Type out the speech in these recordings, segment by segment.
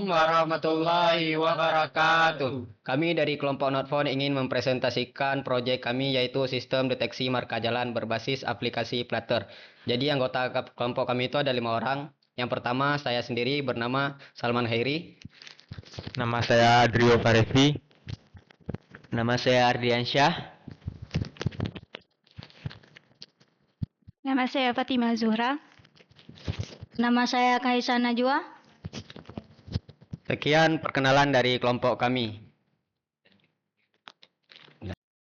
warahmatullahi wabarakatuh. Kami dari kelompok Notphone ingin mempresentasikan proyek kami yaitu sistem deteksi marka jalan berbasis aplikasi Plater. Jadi anggota kelompok kami itu ada 5 orang. Yang pertama saya sendiri bernama Salman Khairi. Nama saya Adrio Farevi. Nama saya Ardiansyah. Nama saya Fatimah Zuhra. Nama saya Kaisa Najwa. Sekian perkenalan dari kelompok kami.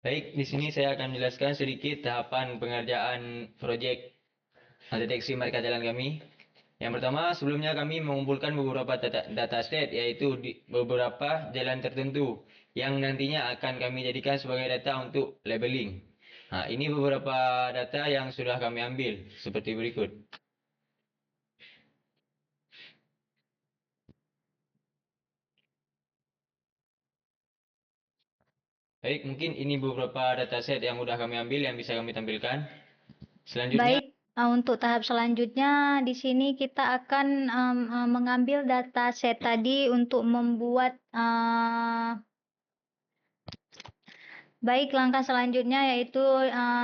Baik, di sini saya akan menjelaskan sedikit tahapan pengerjaan proyek deteksi marka jalan kami. Yang pertama, sebelumnya kami mengumpulkan beberapa dataset, yaitu di beberapa jalan tertentu yang nantinya akan kami jadikan sebagai data untuk labeling. Nah, ini beberapa data yang sudah kami ambil seperti berikut. Baik, mungkin ini beberapa dataset yang sudah kami ambil yang bisa kami tampilkan. Selanjutnya. Baik, untuk tahap selanjutnya di sini kita akan mengambil dataset tadi untuk membuat baik, langkah selanjutnya yaitu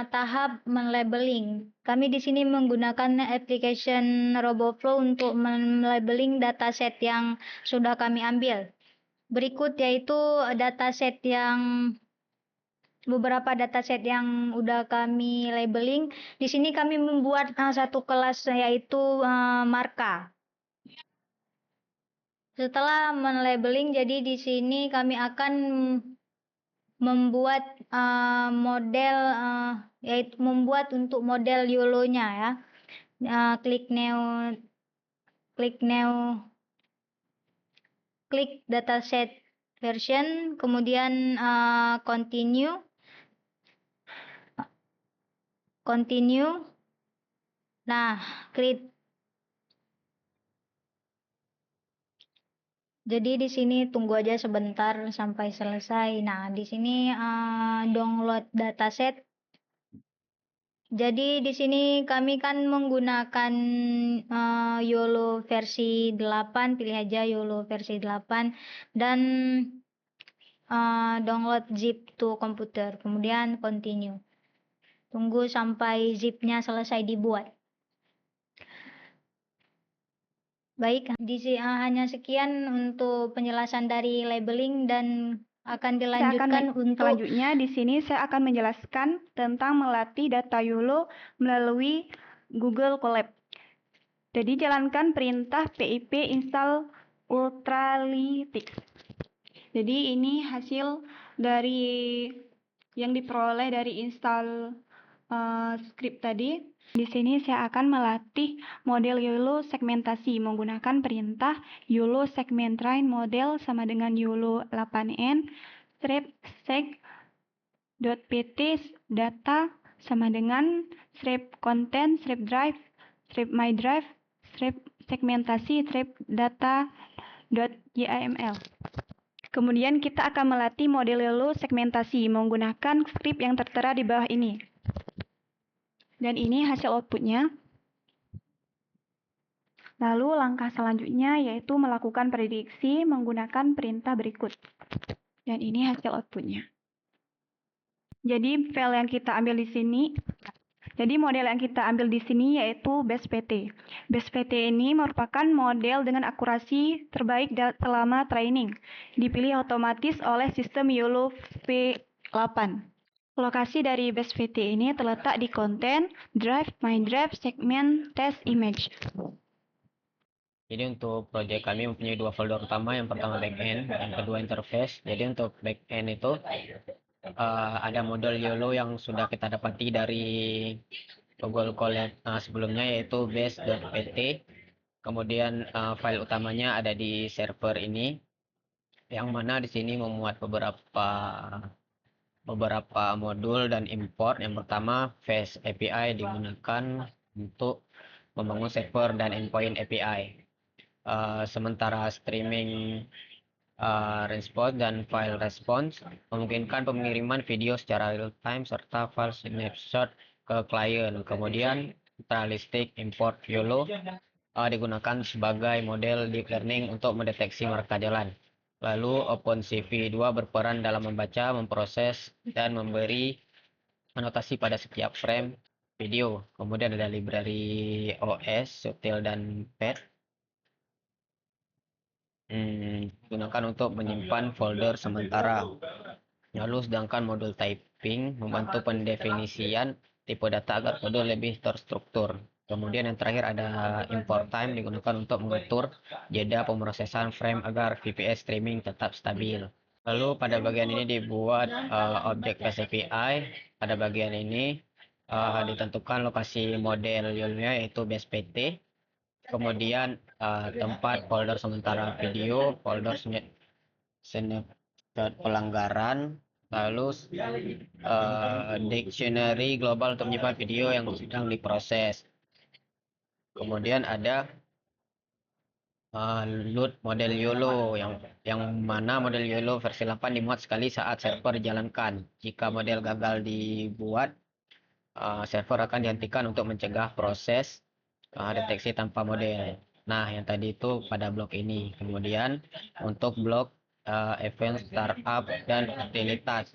tahap melabeling. Kami di sini menggunakan application RoboFlow untuk melabeling dataset yang sudah kami ambil. Berikut yaitu beberapa dataset yang udah kami labeling. Di sini kami membuat satu kelas yaitu marka. Setelah melabeling, jadi di sini kami akan membuat model yaitu membuat untuk model YOLO-nya ya. Klik dataset version, kemudian continue. Nah, jadi di sini tunggu aja sebentar sampai selesai. Nah, di sini download dataset. Jadi di sini kami kan menggunakan YOLO versi 8, pilih aja YOLO versi 8 dan download zip to komputer, kemudian continue. Tunggu sampai zipnya selesai dibuat. Baik, hanya sekian untuk penjelasan dari labeling dan akan dilanjutkan untuk selanjutnya di sini saya akan menjelaskan tentang melatih data YOLO melalui Google Colab. Jadi jalankan perintah pip install Ultralytics. Jadi ini hasil dari yang diperoleh dari install script tadi. Di sini saya akan melatih model YOLO segmentasi menggunakan perintah YOLO segment train model sama dengan YOLO 8n seg.pt data sama dengan content drive my drive segmentasi data.yml. Kemudian kita akan melatih model YOLO segmentasi menggunakan script yang tertera di bawah ini. Dan ini hasil outputnya. Lalu langkah selanjutnya yaitu melakukan prediksi menggunakan perintah berikut. Dan ini hasil outputnya. Jadi model yang kita ambil di sini yaitu BasePT. BasePT ini merupakan model dengan akurasi terbaik selama training. Dipilih otomatis oleh sistem YOLO V8. Lokasi dari BasePT ini terletak di konten, drive, my drive, segment, test, image. Jadi untuk proyek kami mempunyai 2 folder utama, yang pertama backend, yang kedua interface. Jadi untuk backend itu ada model YOLO yang sudah kita dapati dari Google Colab sebelumnya yaitu base.pt. Kemudian file utamanya ada di server ini, yang mana di sini memuat beberapa modul dan import. Yang pertama, Fast API digunakan untuk membangun server dan endpoint API. Sementara streaming response dan file response memungkinkan pengiriman video secara real time serta file snapshot ke klien. Kemudian centralistic import YOLO digunakan sebagai model deep learning untuk mendeteksi marka jalan. Lalu OpenCV2 berperan dalam membaca, memproses, dan memberi anotasi pada setiap frame video. Kemudian ada library OS, Subtil, dan PET. Digunakan untuk menyimpan folder sementara. Lalu sedangkan modul typing membantu pendefinisian tipe data agar kode lebih terstruktur. Kemudian yang terakhir ada import time, digunakan untuk mengatur jeda pemrosesan frame agar VPS streaming tetap stabil. Lalu pada bagian ini dibuat objek fast API. Pada bagian ini ditentukan lokasi model YOLO-nya yaitu BSPT. Kemudian tempat folder sementara video, folder snapshot pelanggaran, lalu dictionary global untuk menyimpan video yang sedang diproses. Kemudian ada load model YOLO yang mana model YOLO versi 8 dimuat sekali saat server dijalankan. Jika model gagal dibuat, server akan dihentikan untuk mencegah proses deteksi tanpa model. Nah, yang tadi itu pada blok ini. Kemudian untuk blok event startup dan utilitas,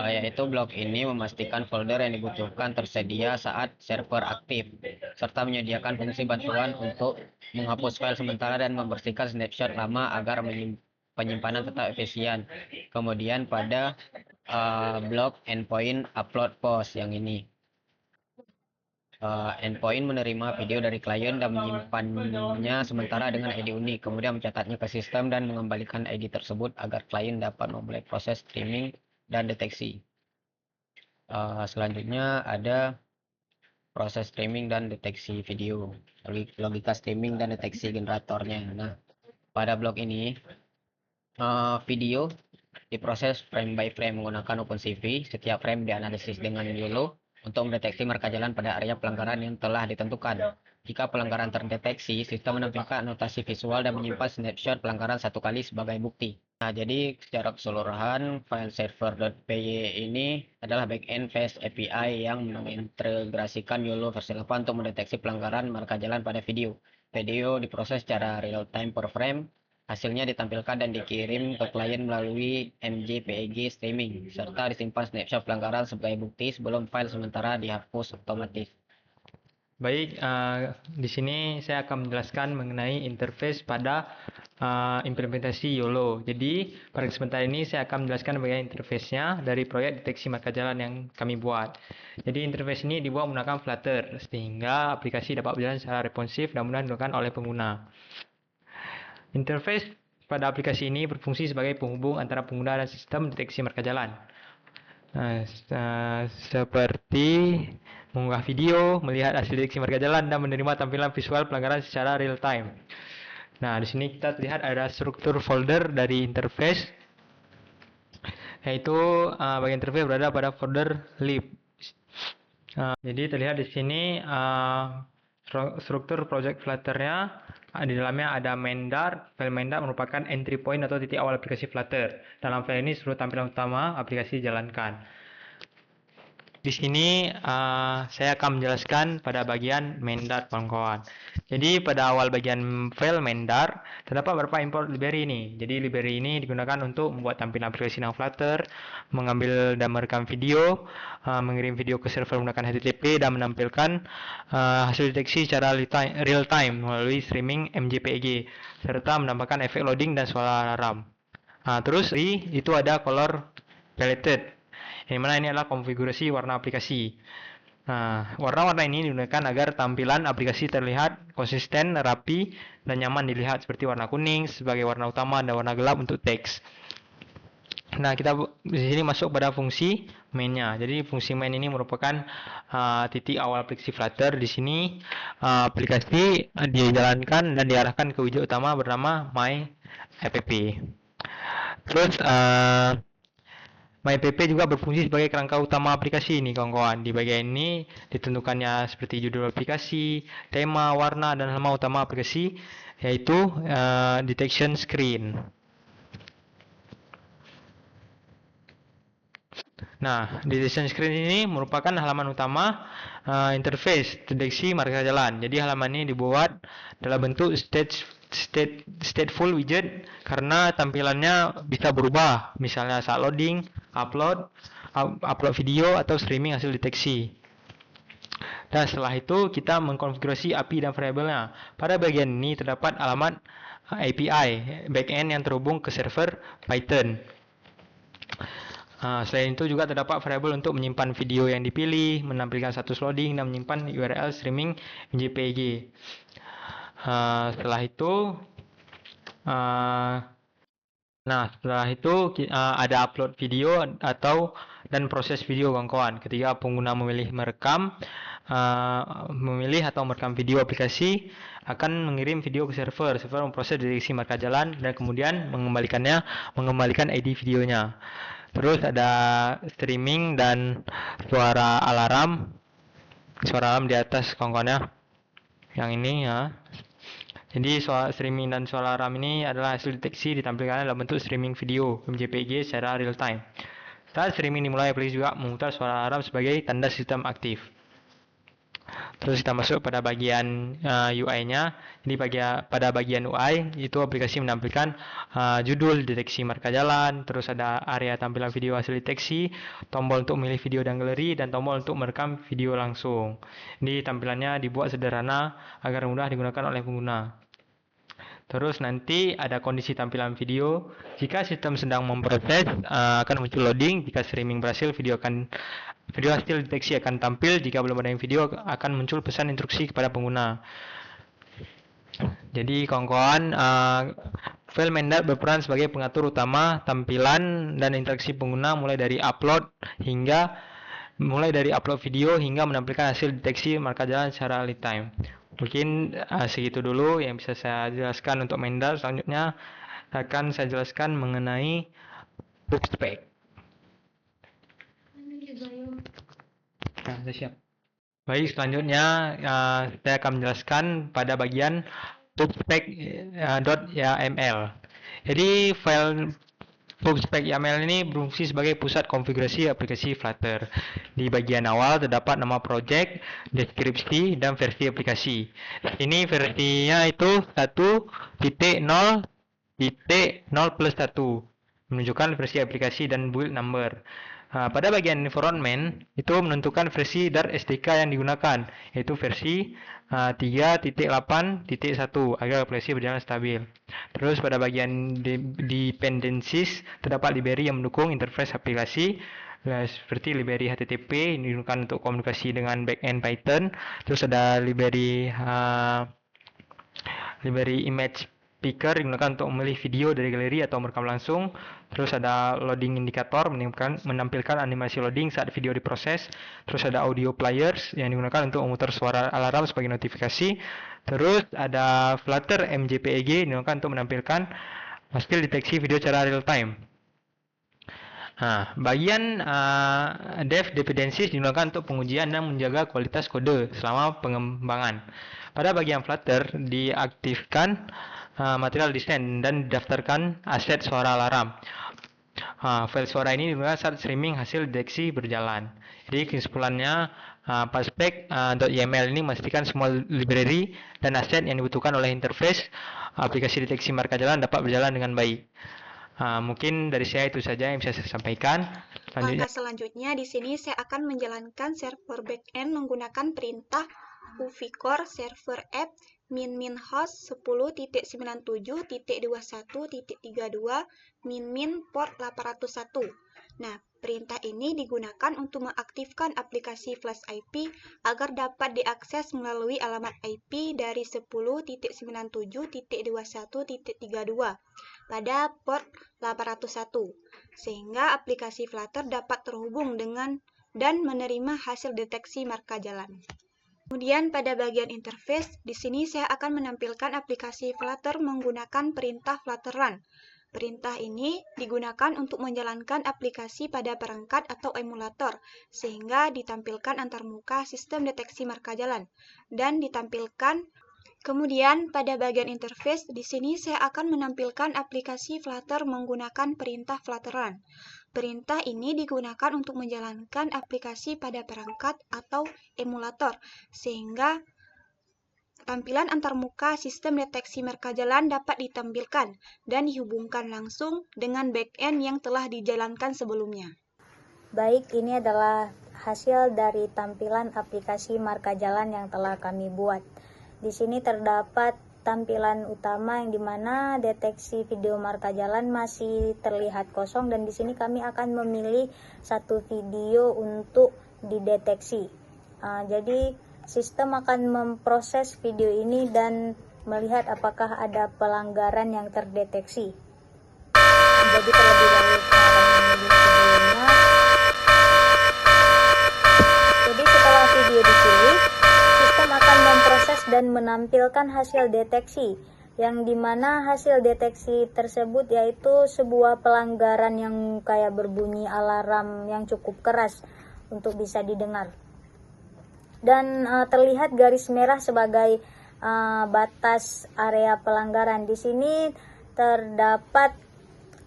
yaitu blok ini memastikan folder yang dibutuhkan tersedia saat server aktif, serta menyediakan fungsi bantuan untuk menghapus file sementara dan membersihkan snapshot lama agar penyimpanan tetap efisien. Kemudian pada blok endpoint upload post yang ini. Endpoint menerima video dari klien dan menyimpannya sementara dengan ID unik, kemudian mencatatnya ke sistem dan mengembalikan ID tersebut agar klien dapat memulai proses streaming dan deteksi. Selanjutnya ada proses streaming dan deteksi video, logika streaming dan deteksi generatornya. Nah, pada blok ini video diproses frame by frame menggunakan OpenCV. Setiap frame dianalisis dengan YOLO untuk mendeteksi marka jalan pada area pelanggaran yang telah ditentukan. Jika pelanggaran terdeteksi, sistem menampilkan anotasi visual dan menyimpan snapshot pelanggaran satu kali sebagai bukti. Nah, jadi secara keseluruhan file server.py ini adalah backend fast API yang mengintegrasikan YOLO versi 8 untuk mendeteksi pelanggaran marka jalan pada video. Video diproses secara real time per frame. Hasilnya ditampilkan dan dikirim ke klien melalui MJPEG streaming, serta disimpan snapshot pelanggaran sebagai bukti sebelum file sementara dihapus otomatis. Baik, di sini saya akan menjelaskan mengenai interface pada implementasi YOLO. Jadi, pada kesempatan ini saya akan menjelaskan bagaimana interface-nya dari proyek deteksi marka jalan yang kami buat. Jadi, interface ini dibuat menggunakan Flutter, sehingga aplikasi dapat berjalan secara responsif dan mudah digunakan oleh pengguna. Interface pada aplikasi ini berfungsi sebagai penghubung antara pengguna dan sistem deteksi marka jalan. Seperti mengunggah video, melihat hasil deteksi marka jalan, dan menerima tampilan visual pelanggaran secara real time. Nah, di sini kita terlihat ada struktur folder dari interface, yaitu bagian interface berada pada folder lib. Jadi terlihat di sini struktur project Flutter-nya. Di dalamnya ada main.dart. File main.dart merupakan entry point atau titik awal aplikasi Flutter. Dalam file ini seluruh tampilan utama aplikasi dijalankan. Di sini saya akan menjelaskan pada bagian main.dart, kawan-kawan. Jadi pada awal bagian file main.dart terdapat beberapa import library ini. Jadi library ini digunakan untuk membuat tampilan aplikasi dalam Flutter, mengambil dan merekam video, mengirim video ke server menggunakan HTTP, dan menampilkan hasil deteksi secara real time melalui streaming MJPEG, serta menambahkan efek loading dan suara alarm. Terus itu ada color paletted, yang mana ini adalah konfigurasi warna aplikasi. Warna-warna ini digunakan agar tampilan aplikasi terlihat konsisten, rapi, dan nyaman dilihat, seperti warna kuning sebagai warna utama dan warna gelap untuk teks. Nah, kita di sini masuk pada fungsi main-nya. Jadi fungsi main ini merupakan titik awal aplikasi Flutter. Di sini aplikasi dijalankan dan diarahkan ke widget utama bernama My_app. Terus My_app juga berfungsi sebagai kerangka utama aplikasi ini, kawan-kawan. Di bagian ini ditentukannya seperti judul aplikasi, tema, warna, dan nama utama aplikasi, yaitu detection screen. Nah, detection screen ini merupakan halaman utama interface deteksi marka jalan. Jadi halaman ini dibuat dalam bentuk stateful widget karena tampilannya bisa berubah, misalnya saat loading, upload video atau streaming hasil deteksi. Dan setelah itu kita mengkonfigurasi API dan variabelnya. Pada bagian ini terdapat alamat API backend yang terhubung ke server Python. Selain itu juga terdapat variabel untuk menyimpan video yang dipilih, menampilkan status loading, dan menyimpan URL streaming JPG. Setelah itu ada upload video dan proses video kawan-kawan. Ketika pengguna memilih merekam video aplikasi, akan mengirim video ke server memproses deteksi marka jalan dan kemudian mengembalikan ID videonya. Terus ada streaming dan suara alarm di atas kawan-kawannya. Yang ini ya. Jadi streaming dan suara alarm ini adalah hasil deteksi ditampilkan dalam bentuk streaming video JPG secara real time. Saat streaming dimulai, aplikasi juga memutar suara alarm sebagai tanda sistem aktif. Terus kita masuk pada bagian UI-nya. Jadi pada bagian UI itu aplikasi menampilkan judul deteksi marka jalan, terus ada area tampilan video hasil deteksi, tombol untuk memilih video dan galeri, dan tombol untuk merekam video langsung. Ini tampilannya dibuat sederhana agar mudah digunakan oleh pengguna. Terus nanti ada kondisi tampilan video. Jika sistem sedang memproses akan muncul loading. Jika streaming berhasil, video hasil deteksi akan tampil. Jika belum ada yang video akan muncul pesan instruksi kepada pengguna. Jadi kawan-kawan, file Mendat berperan sebagai pengatur utama tampilan dan interaksi pengguna mulai dari upload video hingga menampilkan hasil deteksi marka jalan secara real time. Mungkin segitu dulu yang bisa saya jelaskan untuk Mendat. Selanjutnya akan saya jelaskan mengenai book spec. Sudah siap. Baik, selanjutnya saya akan menjelaskan pada bagian bookspec.yml. Jadi file bookspec.yml ini berfungsi sebagai pusat konfigurasi aplikasi Flutter. Di bagian awal terdapat nama project, deskripsi, dan versi aplikasi. Ini versinya itu 1.0.0+1, menunjukkan versi aplikasi dan build number. Pada bagian environment itu menentukan versi dan SDK yang digunakan, yaitu versi 3.8.1 agar aplikasi berjalan stabil. Terus pada bagian dependencies terdapat library yang mendukung interface aplikasi, seperti library HTTP yang digunakan untuk komunikasi dengan backend Python. Terus ada library image picker digunakan untuk memilih video dari galeri atau merekam langsung. Terus ada loading indicator menampilkan animasi loading saat video diproses. Terus ada audio players yang digunakan untuk memutar suara alarm sebagai notifikasi. Terus ada Flutter MJPEG yang digunakan untuk menampilkan hasil deteksi video secara real time. Bagian dev dependencies digunakan untuk pengujian dan menjaga kualitas kode selama pengembangan. Pada bagian Flutter diaktifkan material desain dan didaftarkan aset suara alarm. File suara ini digunakan saat streaming hasil deteksi berjalan. Jadi kesimpulannya, bookspec.yml ini memastikan semua library dan aset yang dibutuhkan oleh interface aplikasi deteksi marka jalan dapat berjalan dengan baik. Mungkin dari saya itu saja yang bisa saya sampaikan. Langkah selanjutnya di sini saya akan menjalankan server backend menggunakan perintah uvicore server app min-host 10.97.21.32 min port 801. Nah, perintah ini digunakan untuk mengaktifkan aplikasi Flash IP agar dapat diakses melalui alamat IP dari 10.97.21.32 pada port 801, sehingga aplikasi Flutter dapat terhubung dengan dan menerima hasil deteksi marka jalan. Kemudian pada bagian interface, di sini saya akan menampilkan aplikasi Flutter menggunakan perintah Flutter Run. Perintah ini digunakan untuk menjalankan aplikasi pada perangkat atau emulator, sehingga ditampilkan antarmuka sistem deteksi marka jalan, dan ditampilkan. Kemudian pada bagian interface, di sini saya akan menampilkan aplikasi Flutter menggunakan perintah Flutter Run. Perintah ini digunakan untuk menjalankan aplikasi pada perangkat atau emulator, sehingga tampilan antarmuka sistem deteksi marka jalan dapat ditampilkan dan dihubungkan langsung dengan back-end yang telah dijalankan sebelumnya. Baik, ini adalah hasil dari tampilan aplikasi marka jalan yang telah kami buat. Di sini terdapat tampilan utama yang dimana deteksi video marka jalan masih terlihat kosong, dan di sini kami akan memilih satu video untuk dideteksi. Jadi sistem akan memproses video ini dan melihat apakah ada pelanggaran yang terdeteksi. Jadi terlebih dahulu kita akan memilih videonya. Jadi setelah video dipilih, sistem akan memproses dan menampilkan hasil deteksi, yang dimana hasil deteksi tersebut yaitu sebuah pelanggaran yang kayak berbunyi alarm yang cukup keras untuk bisa didengar. Dan terlihat garis merah sebagai batas area pelanggaran. Di sini terdapat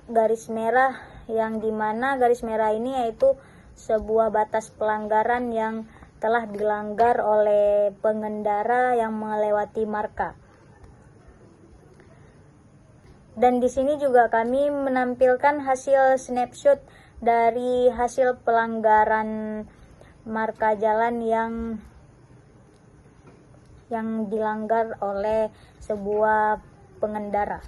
garis merah yang dimana garis merah ini yaitu sebuah batas pelanggaran yang telah dilanggar oleh pengendara yang melewati marka. Dan di sini juga kami menampilkan hasil snapshot dari hasil pelanggaran marka jalan yang dilanggar oleh sebuah pengendara.